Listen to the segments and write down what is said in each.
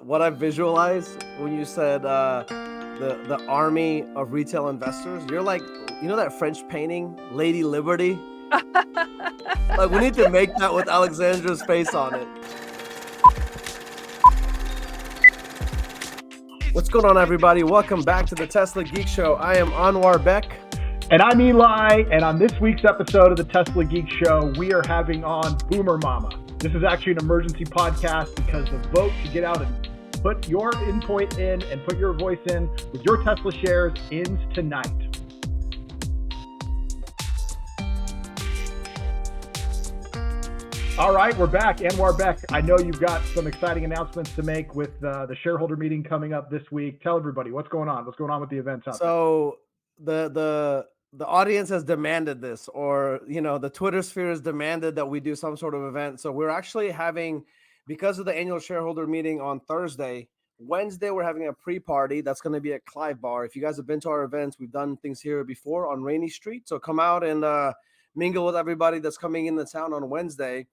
what I visualize when you said the army of retail investors. You're like, you know that French painting, Lady Liberty. Like we need to make that with Alexandra's face on it. What's going on, everybody? Welcome back to the Tesla Geek Show. I am Anwar Beck. And I'm Eli, and on this week's episode of the Tesla Geek Show, we are having on Boomer Mama. This is actually an emergency podcast because the vote to get out and put your input in and put your voice in with your Tesla shares ends tonight. All right, we're back. Anwar Beck, I know you've got some exciting announcements to make with the shareholder meeting coming up this week. Tell everybody what's going on. What's going on with the events out there? So the audience has demanded this, or the Twitter sphere has demanded that we do some sort of event. So we're actually having, because of the annual shareholder meeting on Thursday, Wednesday we're having a pre-party that's going to be at Clive Bar. If you guys have been to our events, we've done things here before on Rainy Street. So come out and mingle with everybody that's coming into town on Wednesday.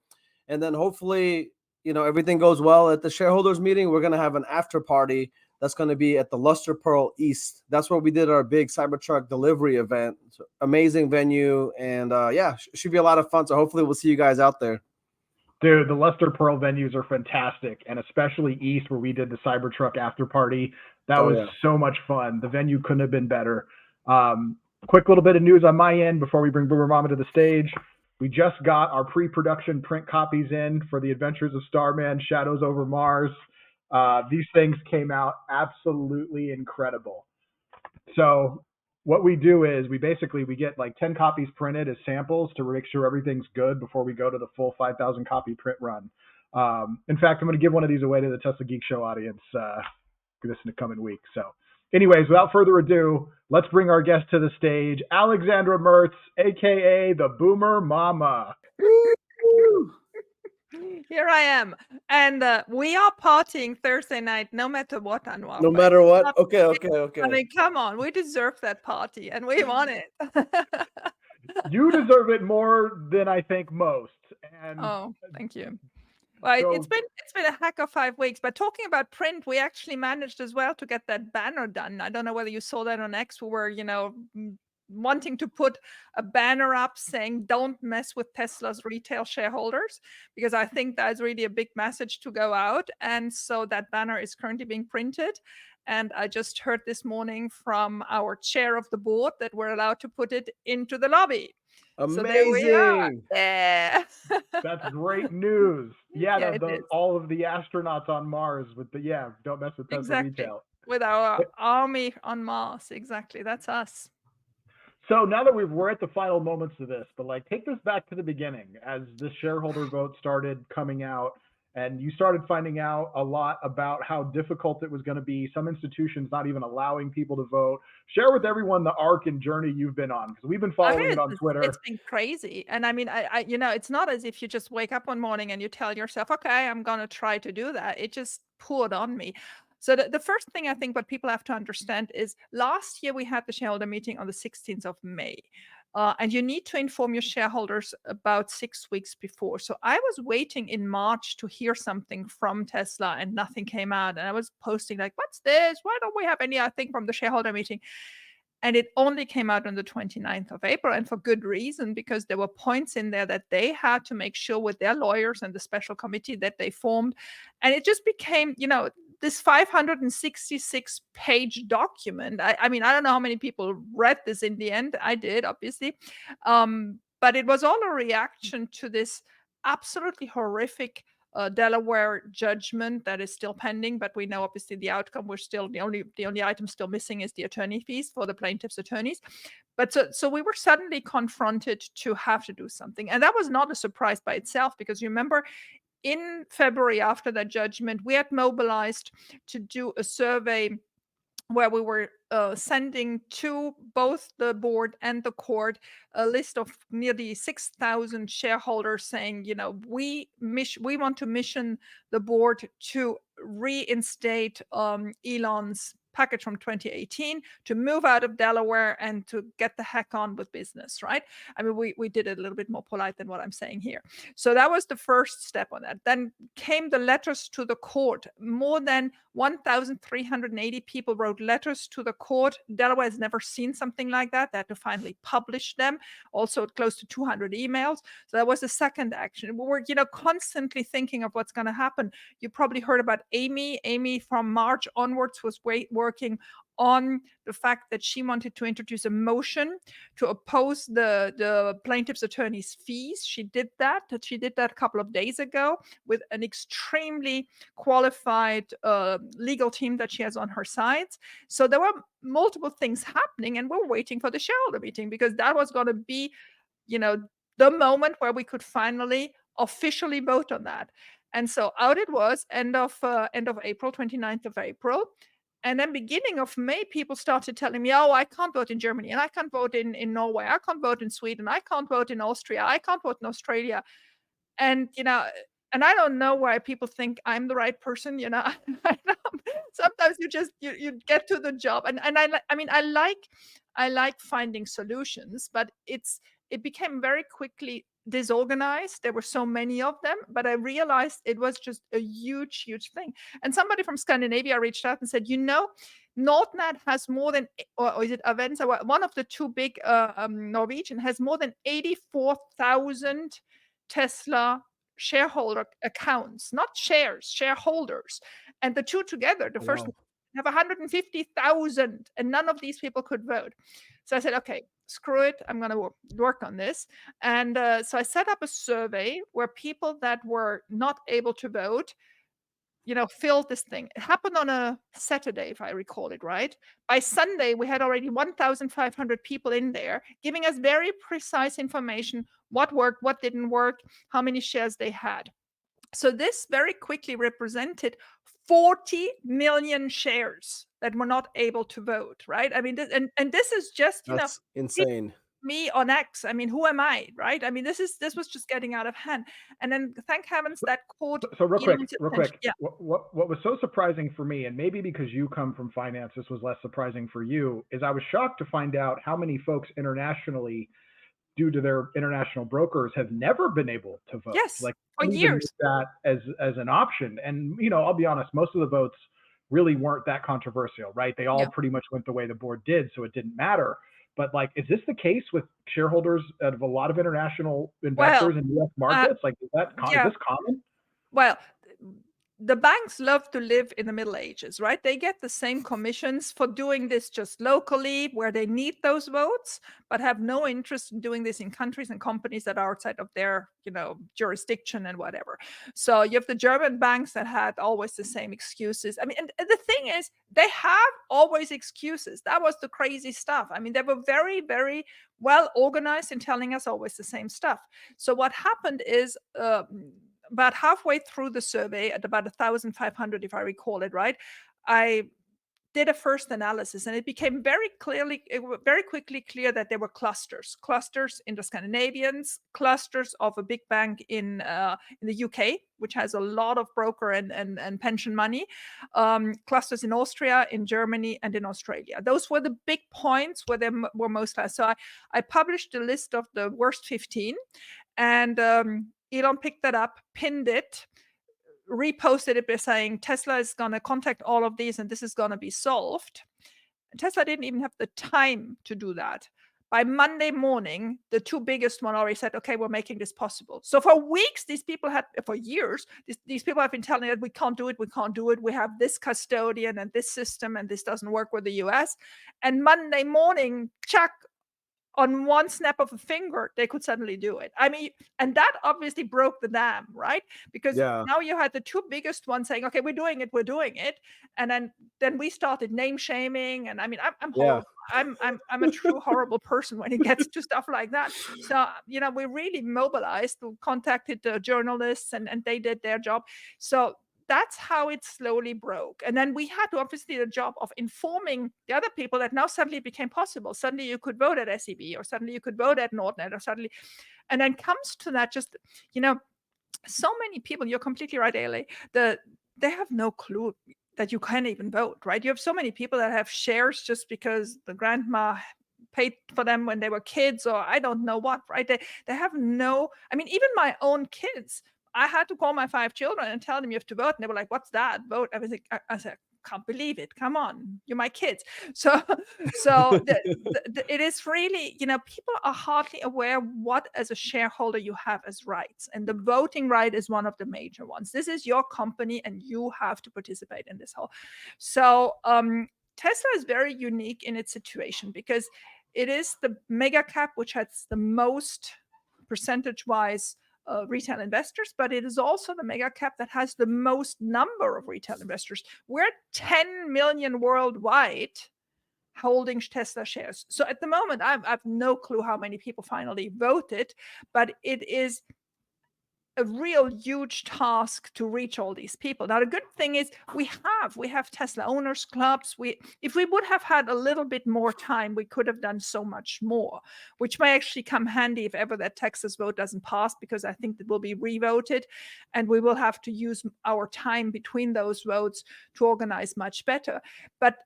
And then hopefully, everything goes well at the shareholders meeting. We're going to have an after party that's going to be at the Luster Pearl East. That's where we did our big Cybertruck delivery event. So, amazing venue. And should be a lot of fun. So hopefully we'll see you guys out there. Dude, the Luster Pearl venues are fantastic, and especially East, where we did the Cybertruck after party. That was so much fun. The venue couldn't have been better. Quick little bit of news on my end before we bring Boomer Mama to the stage. We just got our pre-production print copies in for The Adventures of Starman, Shadows Over Mars. These things came out absolutely incredible. So what we do is we get like 10 copies printed as samples to make sure everything's good before we go to the full 5,000 copy print run. In fact, I'm going to give one of these away to the Tesla Geek Show audience this in the coming week. So anyways, without further ado, let's bring our guest to the stage, Alexandra Merz, a.k.a. the Boomer Mama. Here I am. And we are partying Thursday night, no matter what, Anwar. No matter what? Okay. I mean, come on. We deserve that party, and we want it. You deserve it more than I think most. And oh, thank you. Well, so, it's been a heck of 5 weeks. But talking about print, we actually managed as well to get that banner done. I don't know whether you saw that on X. We were, wanting to put a banner up saying don't mess with Tesla's retail shareholders, because I think that's really a big message to go out. And so that banner is currently being printed. And I just heard this morning from our chair of the board that we're allowed to put it into the lobby. Amazing. So there we are. Yeah. That's great news. Yeah, all of the astronauts on Mars with don't mess with Tesla retail. With our army on Mars. Exactly. That's us. So now that we're at the final moments of this, but take this back to the beginning as the shareholder vote started coming out and you started finding out a lot about how difficult it was going to be. Some institutions not even allowing people to vote. Share with everyone the arc and journey you've been on, because we've been following it on Twitter. It's been crazy. And I mean, I it's not as if you just wake up one morning and you tell yourself, okay, I'm going to try to do that. It just poured on me. So the first thing I think what people have to understand is last year we had the shareholder meeting on the 16th of May. And you need to inform your shareholders about 6 weeks before. So I was waiting in March to hear something from Tesla and nothing came out. And I was posting what's this? Why don't we have anything from the shareholder meeting? And it only came out on the 29th of April, and for good reason, because there were points in there that they had to make sure with their lawyers and the special committee that they formed. And it just became, this 566-page document. I mean, I don't know how many people read this in the end. I did, obviously. But it was all a reaction to this absolutely horrific Delaware judgment that is still pending, but we know obviously the outcome. We're still the only item still missing is the attorney fees for the plaintiff's attorneys. But so we were suddenly confronted to have to do something, and that was not a surprise by itself, because you remember in February after that judgment, we had mobilized to do a survey where we were sending to both the board and the court a list of nearly 6,000 shareholders saying, we want to mission the board to reinstate Elon's package from 2018 to move out of Delaware and to get the heck on with business, right? I mean, we did it a little bit more polite than what I'm saying here. So that was the first step on that. Then came the letters to the court. More than 1,380 people wrote letters to the court. Delaware has never seen something like that. They had to finally publish them. Also close to 200 emails. So that was the second action. We were, constantly thinking of what's going to happen. You probably heard about Amy. Amy from March onwards was working on the fact that she wanted to introduce a motion to oppose the plaintiff's attorney's fees. She did that a couple of days ago with an extremely qualified legal team that she has on her sides. So there were multiple things happening, and we're waiting for the shareholder meeting, because that was going to be, the moment where we could finally officially vote on that. And so out it was, end of April, 29th of April. And then beginning of May, people started telling me, oh, I can't vote in Germany, and I can't vote in Norway, I can't vote in Sweden, I can't vote in Austria, I can't vote in Australia. And, and I don't know why people think I'm the right person, I know. Sometimes you get to the job, and I like finding solutions, but it became very quickly disorganized. There were so many of them, but I realized it was just a huge thing. And somebody from Scandinavia reached out and said, Nordnet has more than, or is it Avenza, one of the two big Norwegian, has more than 84,000 Tesla shareholder accounts, not shares, shareholders. And the two together, the first have 150,000, and none of these people could vote. So I said, okay, screw it, I'm going to work on this. And so I set up a survey where people that were not able to vote, filled this thing. It happened on a Saturday, if I recall it right. By Sunday, we had already 1,500 people in there, giving us very precise information: what worked, what didn't work, how many shares they had. So this very quickly represented 40 million shares that were not able to vote, right? I mean, and this is just, that's insane. Me on X. I mean, who am I, right? I mean, this was just getting out of hand. And then, thank heavens, that court. So real quick, yeah. What was so surprising for me, and maybe because you come from finance, this was less surprising for you, is I was shocked to find out how many folks internationally, due to their international brokers, have never been able to vote. Yes, like for years. That as an option. And I'll be honest, most of the votes really weren't that controversial, right? They all pretty much went the way the board did, so it didn't matter. But is this the case with shareholders of a lot of international investors in U.S. markets? Is this common? Well, the banks love to live in the Middle Ages, right? They get the same commissions for doing this just locally, where they need those votes, but have no interest in doing this in countries and companies that are outside of their, jurisdiction and whatever. So you have the German banks that had always the same excuses. I mean, and the thing is, they have always excuses. That was the crazy stuff. I mean, they were very, very well organized in telling us always the same stuff. So what happened is, about halfway through the survey, at about 1,500, if I recall it right, I did a first analysis, and it became very quickly clear that there were clusters in the Scandinavians, clusters of a big bank in the UK, which has a lot of broker and pension money, clusters in Austria, in Germany, and in Australia. Those were the big points where there were most clusters. So I published a list of the worst 15, and Elon picked that up, pinned it, reposted it by saying Tesla is going to contact all of these and this is going to be solved. And Tesla didn't even have the time to do that. By Monday morning, the two biggest one already said, okay, we're making this possible. So for weeks, for years, these people have been telling us, we can't do it. We have this custodian and this system, and this doesn't work with the US. And Monday morning, Chuck, on one snap of a finger, they could suddenly do it. I mean, and that obviously broke the dam, right? Because now you had the two biggest ones saying, okay, we're doing it. And then we started name shaming. And I mean, I'm horrible. I'm a true horrible person when it gets to stuff like that. So, we really mobilized, we contacted the journalists, and they did their job. So that's how it slowly broke. And then we had to obviously the job of informing the other people that now suddenly became possible. Suddenly you could vote at SEB, or suddenly you could vote at Nordnet, or suddenly, and then comes to that just, so many people, you're completely right, Ale, they have no clue. that you can't even vote, right? You have so many people that have shares just because the grandma paid for them when they were kids, or I don't know what, right? They have no, I mean, even my own kids, I had to call my 5 children and tell them you have to vote. And they were like, what's that? Vote. I was like, I said, can't believe it. Come on, you're my kids. So, so it is really, people are hardly aware what as a shareholder you have as rights. And the voting right is one of the major ones. This is your company and you have to participate in this whole. So Tesla is very unique in its situation because it is the mega cap, which has the most percentage-wise retail investors, but it is also the mega cap that has the most number of retail investors. We're 10 million worldwide holding Tesla shares. So at the moment, I have no clue how many people finally voted, but it is a real huge task to reach all these people. Now, the good thing is we have Tesla owners clubs. If we would have had a little bit more time, we could have done so much more, which may actually come handy if ever that Texas vote doesn't pass, because I think it will be revoted and we will have to use our time between those votes to organize much better. But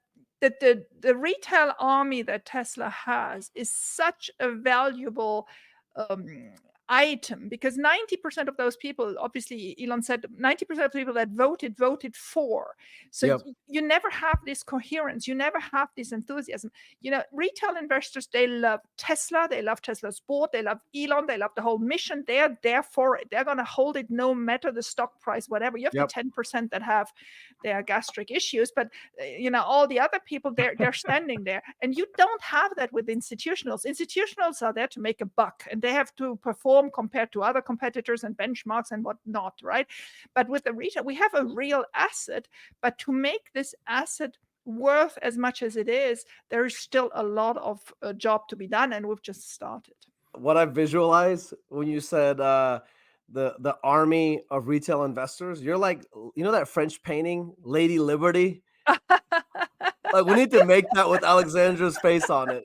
the retail army that Tesla has is such a valuable item, because 90% of those people, obviously Elon said 90% of people that voted for. So Yep. you never have this coherence, you never have this enthusiasm. Retail investors, they love Tesla, they love Tesla's board, they love Elon, they love the whole mission. They're there for it. They're going to hold it no matter the stock price, whatever. You have Yep. the 10% that have their gastric issues, but all the other people, they're standing there. And you don't have that with institutionals. Institutionals are there to make a buck, and they have to perform compared to other competitors and benchmarks and whatnot, right? But with the retail, we have a real asset, but to make this asset worth as much as it is, there is still a lot of job to be done, and we've just started. What I visualize when you said the army of retail investors, you're like, that French painting, Lady Liberty? Like, we need to make that with Alexandra's face on it.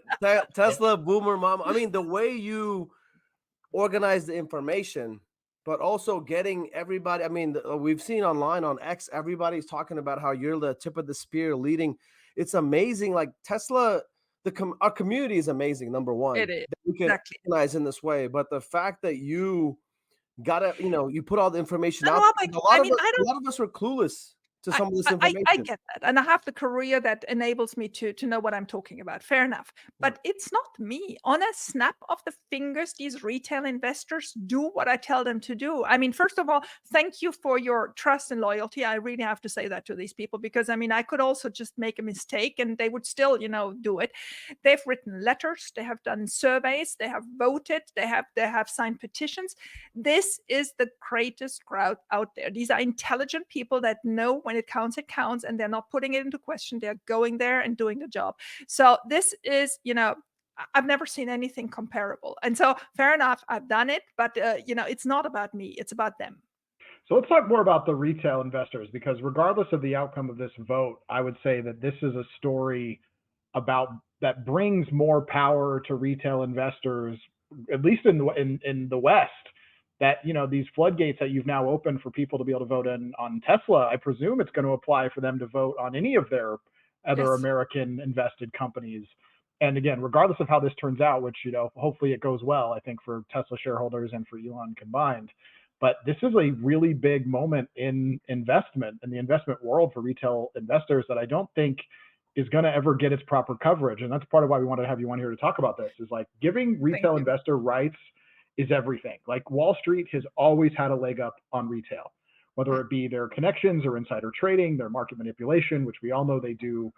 Tesla boomer mom. I mean, the way you organize the information, but also getting everybody. I mean, we've seen online on X, everybody's talking about how you're the tip of the spear leading. It's amazing. Like Tesla, our community is amazing. Number one, It is. we can Exactly. organize in this way, but the fact that you gotta, you put all the information No, out. but A lot I of mean, us, I don't. a lot of us are clueless to some of this I information. get that. And I have the career that enables me to know what I'm talking about. Fair enough. But it's not me. On a snap of the fingers, these retail investors do what I tell them to do. I mean, first of all, thank you for your trust and loyalty. I really have to say that to these people, because I mean, I could also just make a mistake and they would still, do it. They've written letters, they have done surveys, they have voted, they have signed petitions. This is the greatest crowd out there. These are intelligent people that know when it counts, and they're not putting it into question. They're going there and doing the job. So this is, I've never seen anything comparable. And so fair enough, I've done it, but it's not about me, it's about them. So let's talk more about the retail investors, because regardless of the outcome of this vote, I would say that this is a story about that brings more power to retail investors, at least in the West. That these floodgates that you've now opened for people to be able to vote on Tesla, I presume it's going to apply for them to vote on any of their other American invested companies. And again, regardless of how this turns out, which hopefully it goes well, I think for Tesla shareholders and for Elon combined. But this is a really big moment in investment, in the investment world for retail investors, that I don't think is going to ever get its proper coverage. And that's part of why we wanted to have you on here to talk about this, is like giving retail investor rights is everything. Like Wall Street has always had a leg up on retail, whether it be their connections or insider trading, their market manipulation, which we all know they do,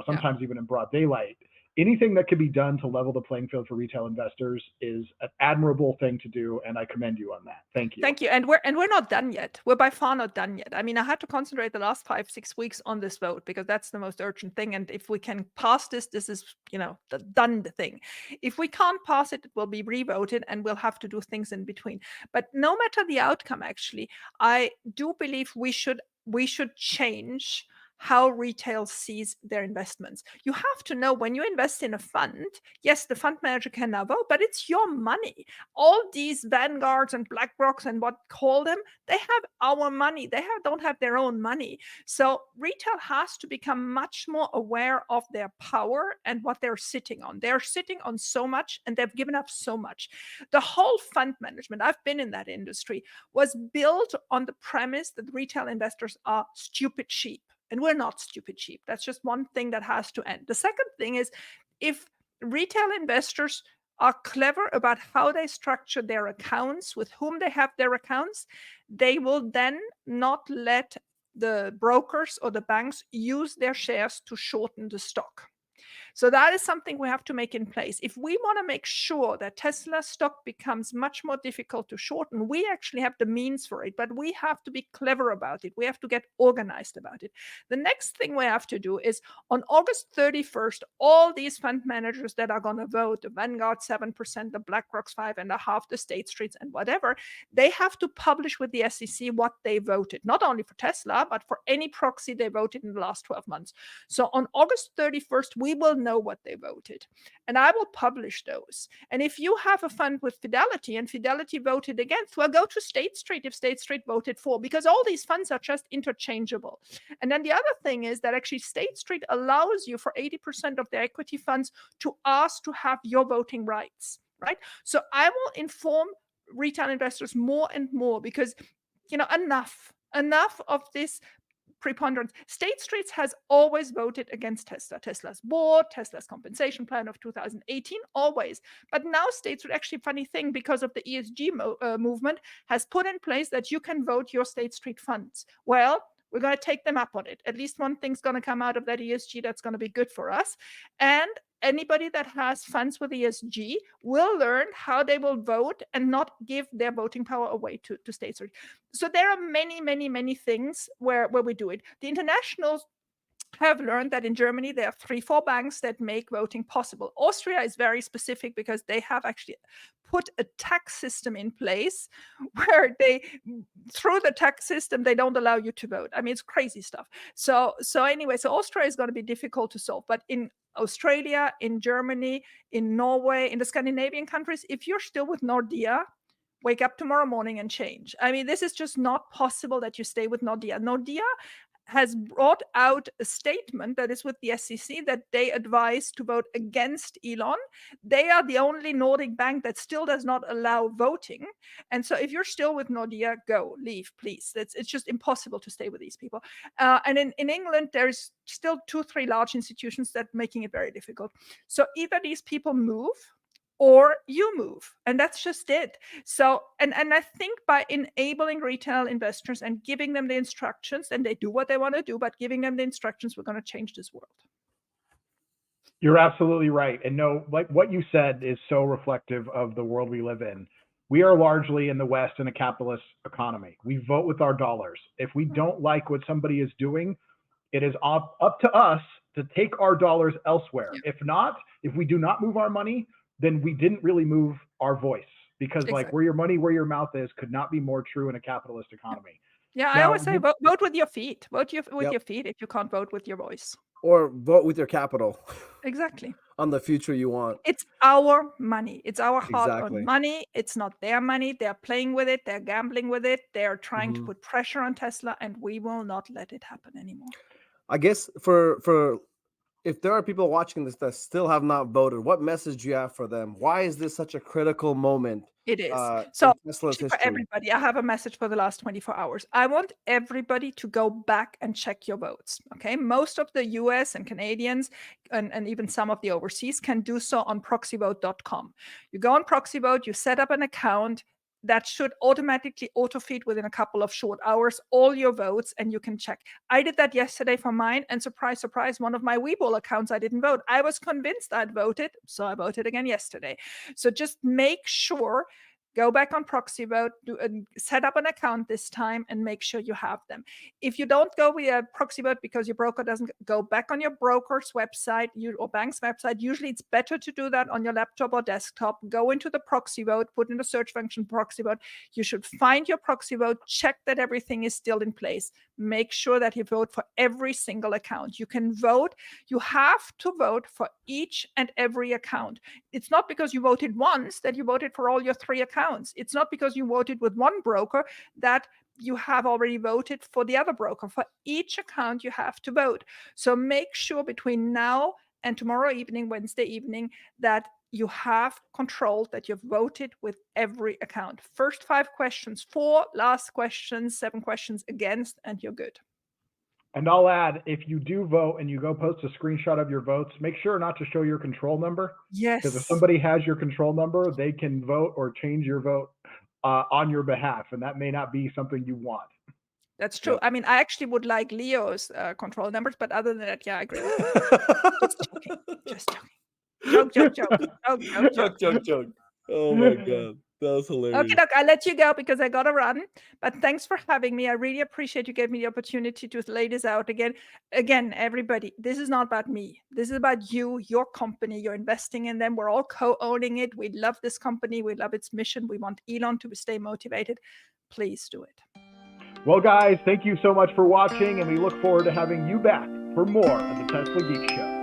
sometimes even in broad daylight. Anything that can be done to level the playing field for retail investors is an admirable thing to do, and I commend you on that. Thank you. Thank you. And we're not done yet. We're by far not done yet. I mean, I had to concentrate the last 5-6 weeks on this vote, because that's the most urgent thing. And if we can pass this is, the done thing. If we can't pass it, it will be revoted, and we'll have to do things in between. But no matter the outcome, actually, I do believe we should change how retail sees their investments. You have to know when you invest in a fund, yes, the fund manager can now vote, but it's your money. All these Vanguards and BlackRocks and what call them, they have our money. They don't have their own money. So retail has to become much more aware of their power and what they're sitting on. They're sitting on so much and they've given up so much. The whole fund management, I've been in that industry, was built on the premise that retail investors are stupid sheep. And we're not stupid sheep. That's just one thing that has to end. The second thing is, if retail investors are clever about how they structure their accounts, with whom they have their accounts, they will then not let the brokers or the banks use their shares to shorten the stock. So that is something we have to make in place. If we want to make sure that Tesla stock becomes much more difficult to shorten, we actually have the means for it, but we have to be clever about it. We have to get organized about it. The next thing we have to do is on August 31st, all these fund managers that are going to vote, the Vanguard 7%, the BlackRock's 5.5%, the State Streets and whatever, they have to publish with the SEC what they voted, not only for Tesla, but for any proxy they voted in the last 12 months. So on August 31st, we will know what they voted, and I will publish those. And if you have a fund with Fidelity and Fidelity voted against, well, go to State Street if State Street voted for, because all these funds are just interchangeable. And then the other thing is that actually State Street allows you for 80% of their equity funds to ask to have your voting rights, right? So I will inform retail investors more and more, because enough of this preponderance. State Street has always voted against Tesla. Tesla's board, Tesla's compensation plan of 2018, always. But now State Street, actually, funny thing, because of the ESG movement, has put in place that you can vote your State Street funds. Well, we're going to take them up on it. At least one thing's going to come out of that ESG that's going to be good for us. And anybody that has funds with ESG will learn how they will vote and not give their voting power away to State Street. So there are many, many, many things where we do it. The internationals have learned that in Germany there are 3-4 banks that make voting possible. Austria is very specific because they have actually put a tax system in place where through the tax system, they don't allow you to vote. I mean, it's crazy stuff. So anyway, so Austria is going to be difficult to solve. But in Australia, in Germany, in Norway, in the Scandinavian countries, if you're still with Nordea, wake up tomorrow morning and change. I mean, this is just not possible that you stay with Nordea. Nordea has brought out a statement that is with the SEC that they advise to vote against Elon. They are the only Nordic bank that still does not allow voting. And so if you're still with Nordea, leave, please. It's just impossible to stay with these people. And in England, there's still 2-3 large institutions that are making it very difficult. So either these people move or you move, and that's just it. So and I think by enabling retail investors and giving them the instructions, and they do what they want to do, but giving them the instructions, we're going to change this world. You're absolutely right. And no, like what you said is so reflective of the world we live in. We are largely in the West in a capitalist economy. We vote with our dollars. If we don't like what somebody is doing, it is up to us to take our dollars elsewhere. Yeah. If we do not move our money, then we didn't really move our voice, because exactly. Like where your money, where your mouth is, could not be more true in a capitalist economy. Yeah, now, I always say vote with your feet. Vote with your feet if you can't vote with your voice. Or vote with your capital. Exactly. On the future you want. It's our money. It's our hard-earned money. It's not their money. They're playing with it. They're gambling with it. They're trying to put pressure on Tesla, and we will not let it happen anymore. I guess for if there are people watching this that still have not voted, what message do you have for them? Why is this such a critical moment? It is. So for everybody, I have a message for the last 24 hours. I want everybody to go back and check your votes. Okay. Most of the US and Canadians and even some of the overseas can do so on proxyvote.com. You go on Proxyvote, you set up an account. That should automatically auto-feed within a couple of short hours all your votes, and you can check. I did that yesterday for mine, and surprise, surprise, one of my Webull accounts I didn't vote. I was convinced I'd voted, so I voted again yesterday. So just make sure go back on proxy vote, set up an account this time, and make sure you have them. If you don't go with a proxy vote because your broker doesn't, go back on your broker's website or bank's website. Usually it's better to do that on your laptop or desktop. Go into the proxy vote, put in the search function proxy vote. You should find your proxy vote, check that everything is still in place. Make sure that you vote for every single account. You can vote, you have to vote for each and every account. It's not because you voted once that you voted for all your 3 accounts. It's not because you voted with one broker that you have already voted for the other broker. For each account, you have to vote. So make sure between now and tomorrow evening, Wednesday evening, that you have control, that you've voted with every account. First 5 questions for, last questions, 7 questions against, and you're good. And I'll add, if you do vote and you go post a screenshot of your votes, make sure not to show your control number. Yes. Because if somebody has your control number, they can vote or change your vote on your behalf, and that may not be something you want. That's true. I mean, I actually would like Leo's control numbers, but other than that, yeah, I agree. Just joking. Just joking. Joke. Oh my God. That was hilarious. Okay, look, I'll let you go because I got to run. But thanks for having me. I really appreciate you gave me the opportunity to lay this out again. Again, everybody, this is not about me. This is about you, your company. You're investing in them. We're all co-owning it. We love this company. We love its mission. We want Elon to stay motivated. Please do it. Well, guys, thank you so much for watching, and we look forward to having you back for more of the Tesla Geek Show.